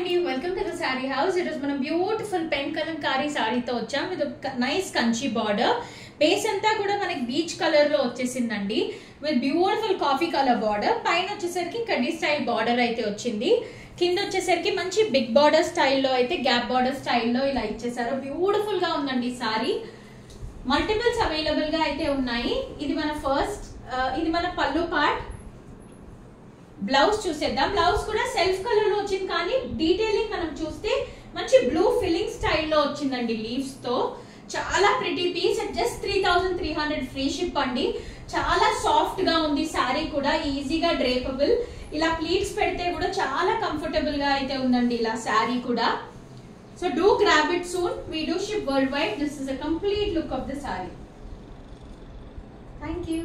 అండి, welcome to the sorry house. ఈరోజు మనం బ్యూటిఫుల్ పెన్ కలంకారీ సారీతో వచ్చాం with nice Kanchi border. Base అంతా కూడా మనకి బీచ్ కలర్ లో వచ్చేసిందండి with beautiful coffee colour border. పైన వచ్చేసరికి కడ్డీ స్టైల్ బార్డర్ అయితే వచ్చింది. కింద వచ్చేసరికి మంచి బిగ్ బార్డర్ స్టైల్లో అయితే గ్యాప్ బార్డర్ స్టైల్లో ఇలా ఇచ్చేసారు. బ్యూటిఫుల్ గా ఉందండి సారీ. మల్టిపుల్స్ అవైలబుల్ గా అయితే ఉన్నాయి. ఇది మన ఇది మన పళ్ళు పార్ట్. బ్లౌజ్ చూసేద్దాం. బ్లౌజ్ కూడా సెల్ఫ్ కలర్ లో వచ్చింది, కానీ డీటెయిలింగ్ మనం చూస్తే మంచి బ్లూ ఫిల్లింగ్ స్టైల్లో వచ్చిందండి లీవ్స్ తో. చాలా pretty piece. Just 3300 free ship అండి. చాలా సాఫ్ట్ గా ఉంది సారీ కూడా, ఈజీగా డ్రేపబుల్. ఇలా ప్లీట్స్ పెడితే కూడా చాలా కంఫర్టబుల్ గా అయితే ఉందండి ఇలా సారీ కూడా. So do grab it soon. We do ship world wide. This is a complete look of the sorry. Thank you.